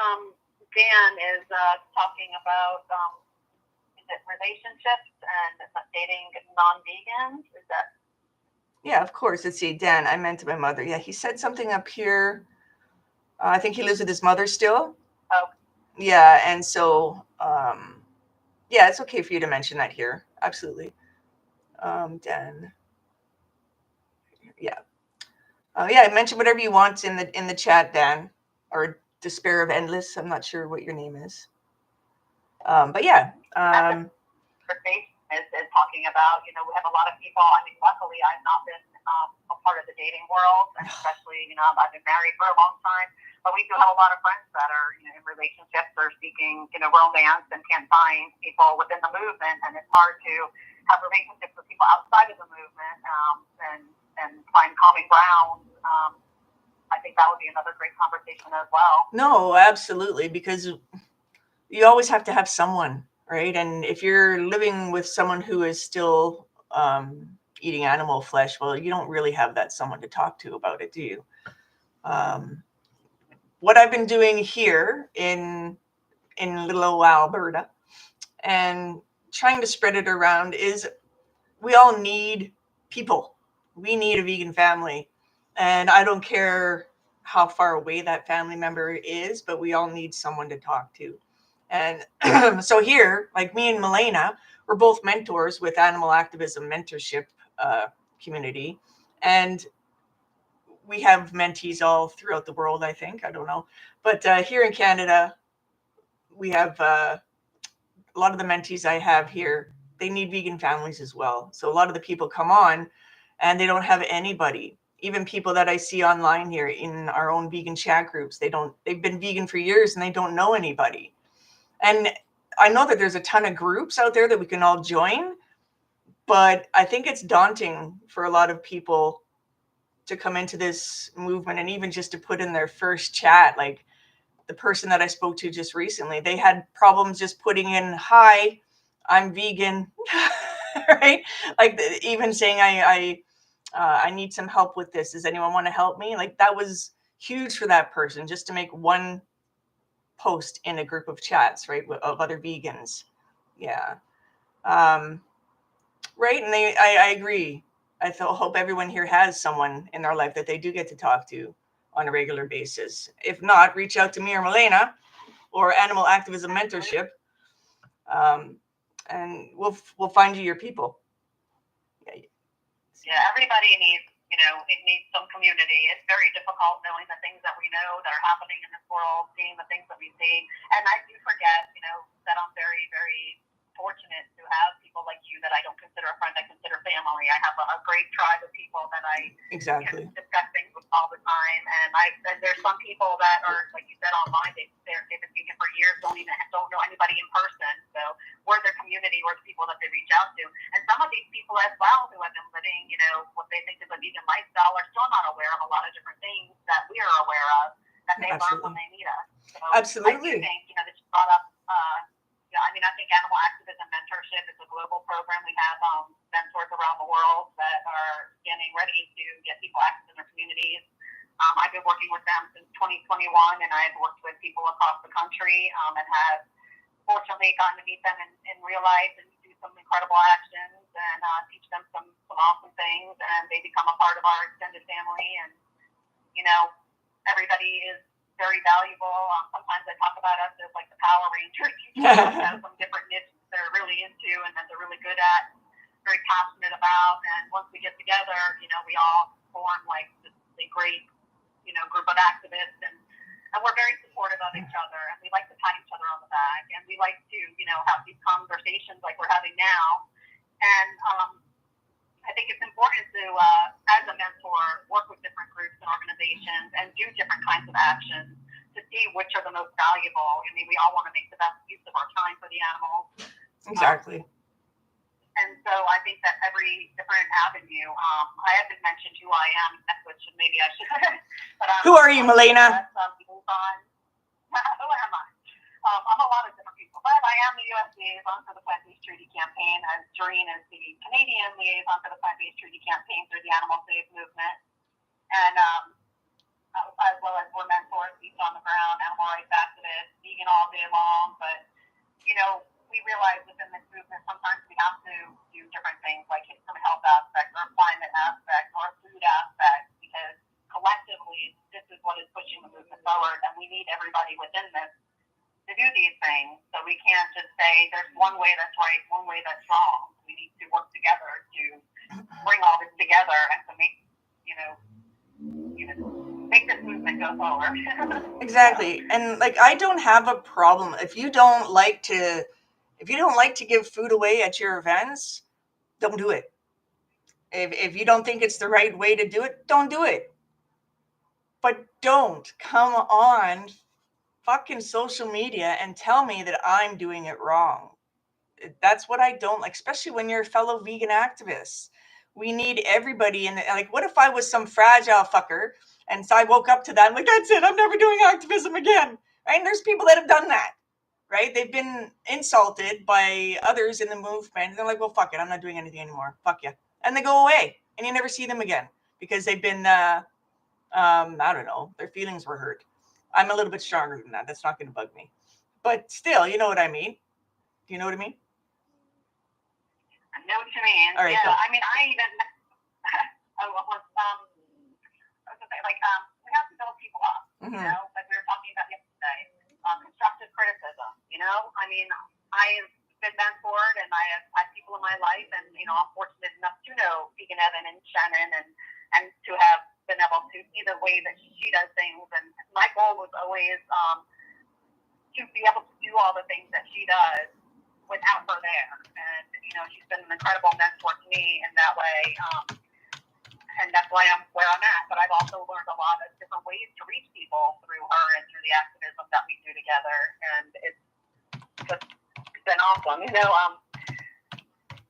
Dan is talking about is it relationships and dating non-vegans? Is that? Yeah, of course. Let's see, Dan. I meant my mother. Yeah, he said something up here. I think he lives with his mother still. Oh. Yeah, and so yeah, it's okay for you to mention that here. Absolutely. Dan. Yeah. Yeah, mention whatever you want in the chat, Dan, or Despair of Endless. I'm not sure what your name is. But yeah. Is talking about, we have a lot of people. I mean, luckily, I've not been a part of the dating world, and especially, I've been married for a long time. But we do have a lot of friends that are, in relationships or seeking, romance and can't find people within the movement, and it's hard to have relationships with people outside of the movement and find common ground. I think that would be another great conversation as well. No, absolutely, because you always have to have someone, right? And if you're living with someone who is still eating animal flesh, well, you don't really have that someone to talk to about it, do you? What I've been doing here in little old Alberta and trying to spread it around is we all need people. We need a vegan family. And I don't care how far away that family member is, but we all need someone to talk to. And so here, like me and Milena, we're both mentors with animal activism mentorship community. And we have mentees all throughout the world, I think. I don't know. But here in Canada, we have a lot of the mentees I have here, they need vegan families as well. So a lot of the people come on and they don't have anybody. Even people that I see online here in our own vegan chat groups, they've been vegan for years and they don't know anybody. And I know that there's a ton of groups out there that we can all join, but I think it's daunting for a lot of people to come into this movement and even just to put in their first chat. Like the person that I spoke to just recently, they had problems just putting in, "Hi, I'm vegan," right? Like even saying, I need some help with this. Does anyone want to help me? Like that was huge for that person just to make one post in a group of chats, right, of other vegans. Yeah. Right. And I agree. I hope everyone here has someone in their life that they do get to talk to on a regular basis. If not, reach out to me or Milena or Animal Activism Mentorship, and we'll find you your people. Yeah, everybody needs, it needs some community. It's very difficult knowing the things that we know that are happening in this world, seeing the things that we see. And I do forget, that I'm very, very fortunate to have people like you that I don't consider a friend, I consider family. I have a great tribe of people that I discuss things with all the time. And there's some people that are, like you said, online. They've been vegan for years, don't know anybody in person. So we're their community, we're the people that they reach out to. And some of these people as well who have been living, what they think is a vegan lifestyle are still not aware of a lot of different things that we are aware of that they learn when they meet us. So Absolutely. I do think, that you brought up, I think Animal Activism Mentorship is a global program. We have mentors around the world that are standing ready to get people active in their communities. I've been working with them since 2021, and I've worked with people across the country and have fortunately gotten to meet them in real life and do some incredible actions and teach them some awesome things, and they become a part of our extended family. And, everybody is very valuable. Sometimes I talk about us as like the Power Rangers. Each one of us has some different niches they're really into and that they're really good at, very passionate about. And once we get together, we all form like this great, group of activists, and we're very supportive of each other, and we like to pat each other on the back, and we like to, have these conversations like we're having now. And I think it's important to, as a mentor, work with different groups and organizations and do different kinds of actions. see which are the most valuable. I mean, we all want to make the best use of our time for the animals. Exactly. And so I think that every different avenue, I haven't mentioned who I am, which maybe I should. But who are you, Melena? Who am I? I'm a lot of different people, but I am the U.S. liaison for the Plant-Based Treaty Campaign, as Doreen is the Canadian liaison for the Plant-Based Treaty Campaign through the Animal Safe movement. And as well as we're mentors, each on the ground, animal rights activists, vegan all day long. But, you know, we realize within this movement, sometimes we have to do different things, like hit some health aspects or climate aspects or food aspects, because collectively, this is what is pushing the movement forward, and we need everybody within this to do these things. So we can't just say there's one way that's right, one way that's wrong. We need to work together to bring all this together and to make, make this movement go forward. Exactly. And like, I don't have a problem if you don't like to give food away at your events, don't do it. If you don't think it's the right way to do it, don't do it. But don't come on fucking social media and tell me that I'm doing it wrong. That's what I don't like, especially when you're a fellow vegan activist. We need everybody in like, what if I was some fragile fucker and so I woke up to that, I'm like, that's it, I'm never doing activism again. Right? And there's people that have done that. Right? They've been insulted by others in the movement. And they're like, well, fuck it, I'm not doing anything anymore. Fuck you. And they go away and you never see them again because they've been I don't know, their feelings were hurt. I'm a little bit stronger than that. That's not going to bug me. But still, you know what I mean? Do you know what I mean? I know what you mean. All right, yeah, cool. I mean, I even, we have to build people up, Mm-hmm. you know, like we were talking about yesterday. Constructive criticism, you know? I mean, I've been mentored and I have had people in my life, and, you know, I'm fortunate enough to know Vegan Evan and Shannon and to have been able to see the way that she does things. And my goal was always to be able to do all the things that she does without her there. And, you know, she's been an incredible mentor to me in that way. And that's why I'm where I'm at. But I've also learned a lot of different ways to reach people through her and through the activism that we do together. And it's been awesome, you know.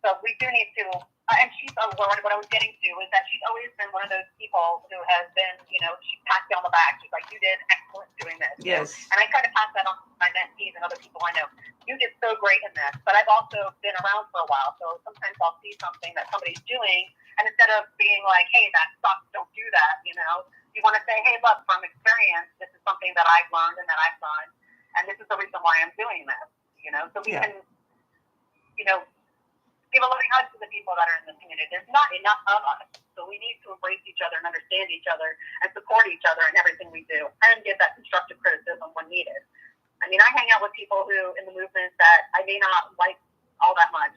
So we do need to, and she's, what I was getting to is that she's always been one of those people who has been, you know, she pats you on the back. She's like, you did excellent doing this. Yes. And I try to pass that on to my mentees and other people I know. You did so great in this. But I've also been around for a while. So sometimes I'll see something that somebody's doing, and instead of being like, hey, that sucks, don't do that, you know, you want to say, hey, look, from experience, this is something that I've learned and that I've done, and this is the reason why I'm doing this, you know, so we can, you know, give a loving hug to the people that are in the community. There's not enough of us, so we need to embrace each other and understand each other and support each other in everything we do, and give that constructive criticism when needed. I mean, I hang out with people who, in the movement, that I may not like all that much,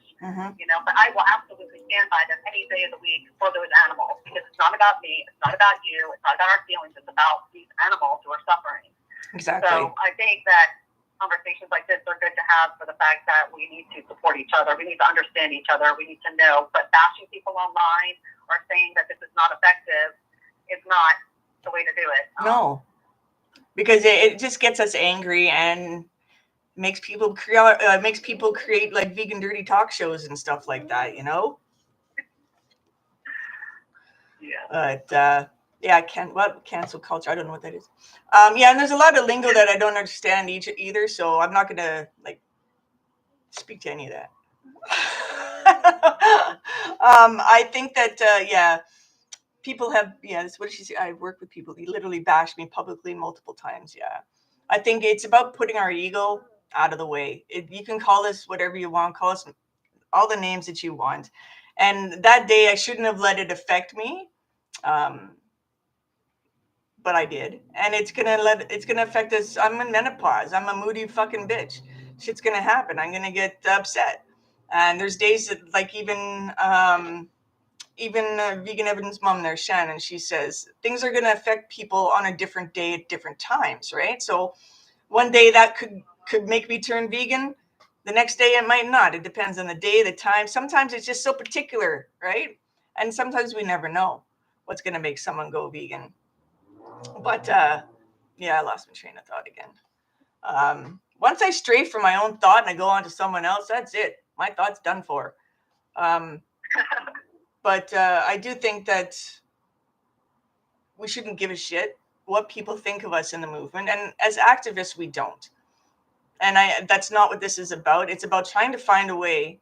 you know, but I will absolutely stand by them any day of the week for those animals, because it's not about me, it's not about you, it's not about our feelings, it's about these animals who are suffering. Exactly. So I think that conversations like this are good to have for the fact that we need to support each other, we need to understand each other, we need to know, but bashing people online or saying that this is not effective is not the way to do it. No, because it just gets us angry and makes people create like vegan dirty talk shows and stuff like that, you know? Yeah. But yeah, cancel culture, I don't know what that is. Yeah, and there's a lot of lingo that I don't understand either, so I'm not gonna like speak to any of that. I think that yeah, people have, that's what she said. I work with people, he literally bashed me publicly multiple times. Yeah, I think it's about putting our ego out of the way. You can call us whatever you want, call us all the names that you want, and that day I shouldn't have let it affect me, but I did, and it's gonna affect us. I'm in menopause, I'm a moody fucking bitch. Shit's gonna happen, I'm gonna get upset, and there's days that, like, even Vegan Evan's mom there, Shannon, she says things are going to affect people on a different day at different times, right? So one day that could make me turn vegan. The next day it might not. It depends on the day, the time. Sometimes it's just so particular, right? And sometimes we never know what's going to make someone go vegan. But Yeah, I lost my train of thought again. Once I stray from my own thought and I go on to someone else, that's it. My thought's done for. But I do think that we shouldn't give a shit what people think of us in the movement. And as activists, we don't. And that's not what this is about. It's about trying to find a way,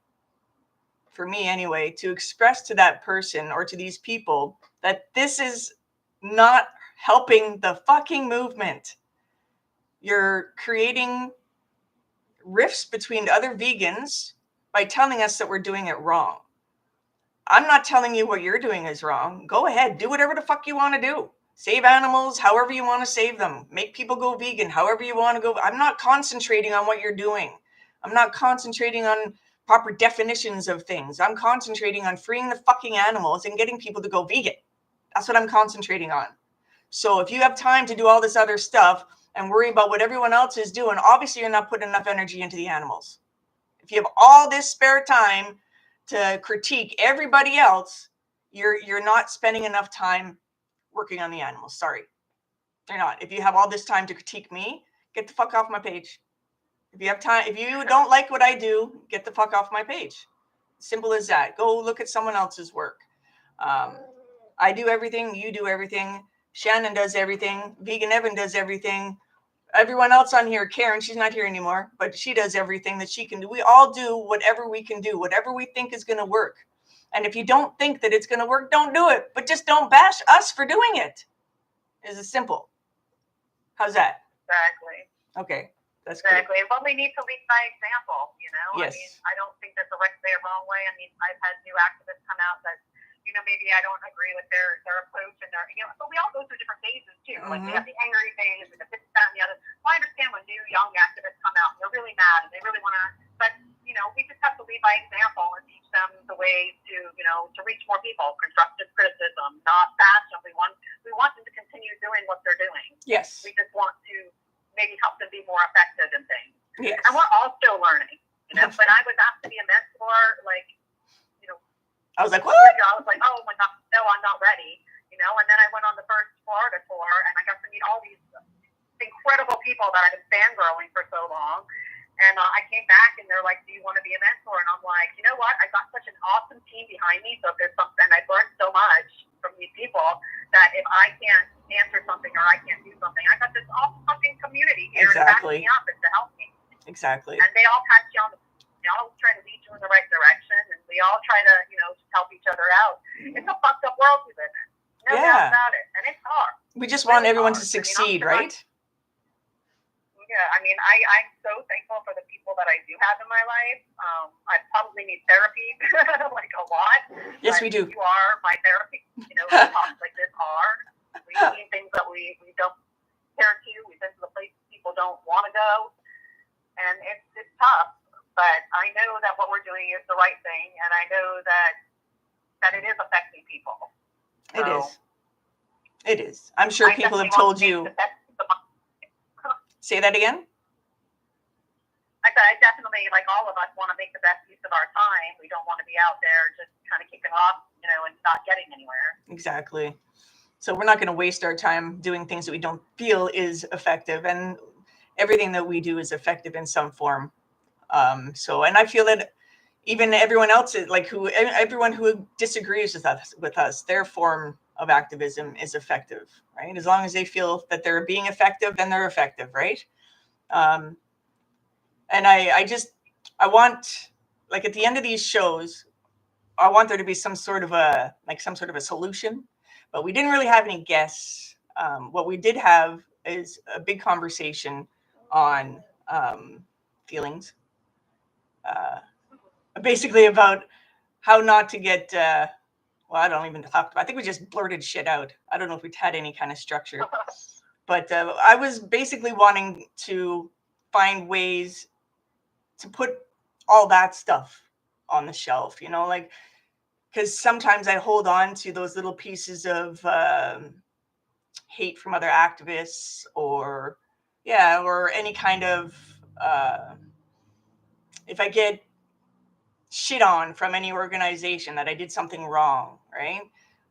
for me anyway, to express to that person or to these people that this is not helping the fucking movement. You're creating rifts between other vegans by telling us that we're doing it wrong. I'm not telling you what you're doing is wrong. Go ahead, do whatever the fuck you want to do. Save animals however you want to save them. Make people go vegan however you want to go. I'm not concentrating on what you're doing. I'm not concentrating on proper definitions of things. I'm concentrating on freeing the fucking animals and getting people to go vegan. That's what I'm concentrating on. So if you have time to do all this other stuff and worry about what everyone else is doing, obviously you're not putting enough energy into the animals. If you have all this spare time to critique everybody else, you're not spending enough time working on the animals. Sorry, you're not. If you have all this time to critique me, get the fuck off my page. If you have time, if you don't like what I do, get the fuck off my page. Simple as that. Go look at someone else's work. I do everything. You do everything. Shannon does everything. Vegan Evan does everything. Everyone else on here, Karen, she's not here anymore, but she does everything that she can do. We all do whatever we can do, whatever we think is going to work. And if you don't think that it's going to work, don't do it. But just don't bash us for doing it. It's as simple. How's that? Exactly. Okay. That's exactly. Cool. Well, we need to lead by example, you know? Yes. I mean, I don't think there's a right way or wrong way. I mean, I've had new activists come out that, you know, maybe I don't agree with their approach and their, you know, but we all go through different phases too. Mm-hmm. Like we have the angry phase and the this, that, and the other. Well, I understand when new young activists come out and they're really mad and they really want to, but, you know, we just have to lead by example and teach them the way to, you know, to reach more people. Constructive criticism, not bash them. We want them to continue doing what they're doing. Yes. We just want to maybe help them be more effective in things. Yes. And we're all still learning. You know, when I was asked to be a mentor, like, you know, I was like, what? I was like, oh my God, no, I'm not ready. You know, and then I went on the first Florida tour and I got to meet all these incredible people that I've been fangirling for so long. And I came back and they're like, do you want to be a mentor? And I'm like, you know what? I got such an awesome team behind me. So if there's something, I've learned so much from these people that if I can't answer something or I can't do something, I got this awesome fucking community here to back me up and to help me. Exactly. And they all pat you on the, they all try to lead you in the right direction, and we all try to, you know, just help each other out. It's a fucked up world we live in. No doubt about it. And it's hard. We just want everyone to succeed, right? Yeah, I mean, I'm so thankful for the people that I do have in my life. I probably need therapy, like a lot. Yes, we do. You are my therapy. You know, talks like this are. We see things that we don't care to. We've been to the places people don't want to go. And it's tough. But I know that what we're doing is the right thing. And I know that it is affecting people. So, it is. It is. I'm sure people have told you. Say that again? I said, I definitely, like all of us, want to make the best use of our time. We don't want to be out there just kind of kicking off, you know, and not getting anywhere. Exactly. So we're not going to waste our time doing things that we don't feel is effective. And everything that we do is effective in some form. And I feel that even everyone else, everyone who disagrees with us, their form of activism is effective, right? As long as they feel that they're being effective, then they're effective, right? And I want, like, at the end of these shows, I want there to be some sort of a solution, but we didn't really have any guests. What we did have is a big conversation on feelings, basically about how not to get, I don't even talk about, I think we just blurted shit out. I don't know if we had any kind of structure, but I was basically wanting to find ways to put all that stuff on the shelf, you know, like, because sometimes I hold on to those little pieces of hate from other activists or any kind of, if I get shit on from any organization that I did something wrong, right?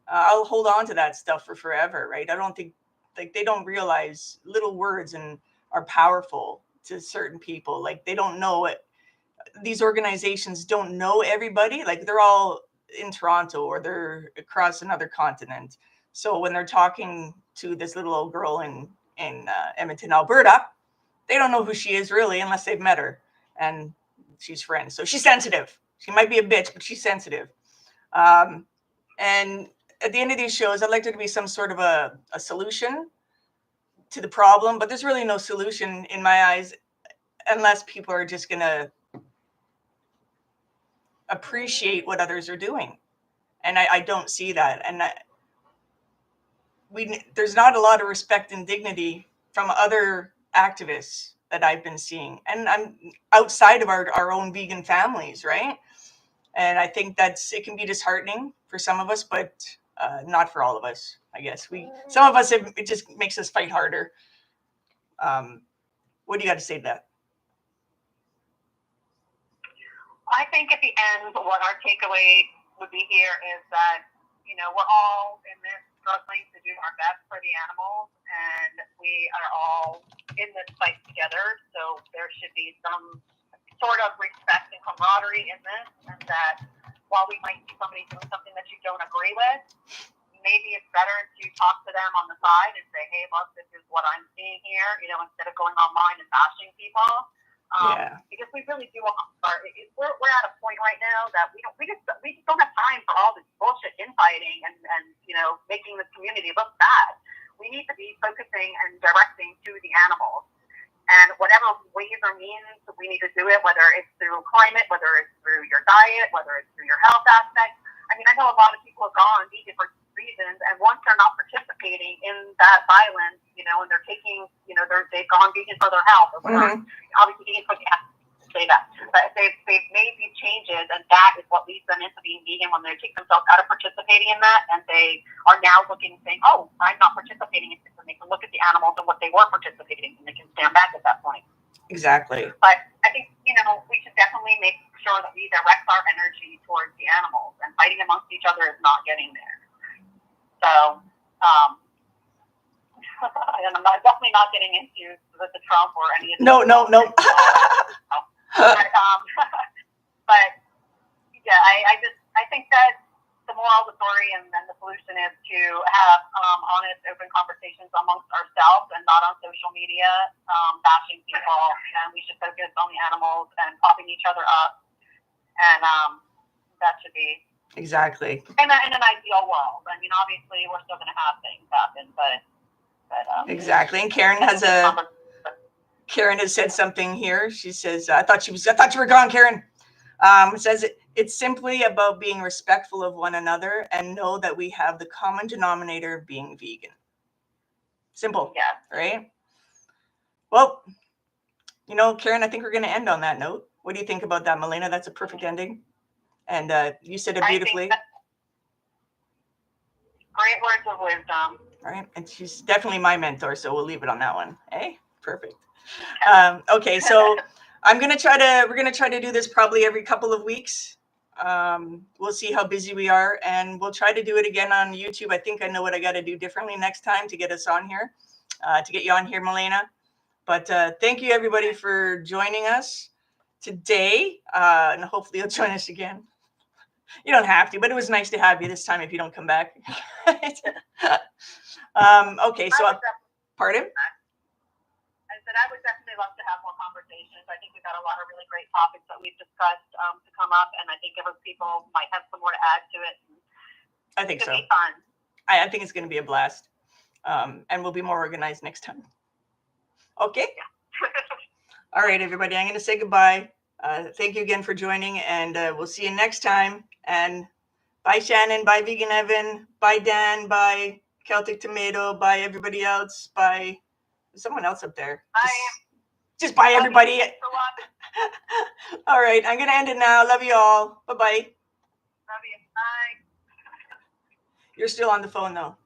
I'll hold on to that stuff for forever, right? I don't think like they don't realize little words and are powerful to certain people. Like they don't know it. These organizations don't know everybody. Like they're all in Toronto or they're across another continent. So when they're talking to this little old girl in Edmonton, Alberta, they don't know who she is really unless they've met her, and she's friends. So she's sensitive. She might be a bitch, but she's sensitive. And at the end of these shows, I'd like there to be some sort of a solution to the problem, but there's really no solution in my eyes unless people are just going to appreciate what others are doing. And I don't see that. And there's not a lot of respect and dignity from other activists that I've been seeing. And I'm outside of our own vegan families, right? And I think it can be disheartening for some of us, but not for all of us, I guess. Some of us, it just makes us fight harder. What do you got to say to that? I think at the end, what our takeaway would be here is that, we're all in this struggling to do our best for the animals, and we are all in this fight together. So there should be some sort of respect and camaraderie in this, and that while we might see somebody doing something that you don't agree with, maybe it's better to talk to them on the side and say, hey, look, this is what I'm seeing here, instead of going online and bashing people. Because we really do we're at a point right now that we just don't have time for all this bullshit infighting and making this community look bad. We need to be focusing and directing to the animals. And whatever ways or means we need to do it, whether it's through climate, whether it's through your diet, whether it's through your health aspect. I mean, I know a lot of people have gone vegan for reasons, and once they're not participating in that violence, and they're taking, they've gone vegan for their health or whatever. Obviously, vegan cooking has to say that, but they've made these changes, and that is what leads them into being vegan when they take themselves out of participating in that, and they are now looking and saying, "Oh, I'm not participating in this," and they can look at the animals and what they were participating, and they can stand back at that point. Exactly. But I think we should definitely make sure that we direct our energy towards the animals, and fighting amongst each other is not getting there. So, and I'm definitely not getting into the Trump or any of the No. But yeah, I think that the moral of the story and the solution is to have honest, open conversations amongst ourselves and not on social media, bashing people. And we should focus on the animals and propping each other up. And that should be exactly in an ideal world. I mean, obviously, we're still going to have things happen, but exactly. And Karen has said something here. She says, I thought you were gone, Karen. It says it's simply about being respectful of one another and know that we have the common denominator of being vegan. Simple. Yeah. Right? Well, Karen, I think we're going to end on that note. What do you think about that, Milena? That's a perfect ending. And you said it beautifully. Great words of wisdom. All right. And she's definitely my mentor, so we'll leave it on that one. Hey, perfect. Okay, so we're going to try to do this probably every couple of weeks. We'll see how busy we are, and we'll try to do it again on YouTube. I think I know what I got to do differently next time to get us on here, to get you on here, Milena. But thank you, everybody, for joining us today, and hopefully you'll join us again. You don't have to, but it was nice to have you this time if you don't come back. Okay, so pardon? I said I would definitely love to have more conversations. I think we've got a lot of really great topics that we've discussed to come up, and I think other people might have some more to add to it. I think so. It'll be fun. I think it's going to be a blast, and we'll be more organized next time. Okay? Yeah. All right, everybody, I'm going to say goodbye. Thank you again for joining, and we'll see you next time. And bye, Shannon. Bye, Vegan Evan. Bye, Dan. Bye, Celtic Tomato. Bye, everybody else. Bye. There's someone else up there. Just bye, everybody. All right, I'm going to end it now. Love you all. Bye-bye. Love you. Bye. You're still on the phone, though.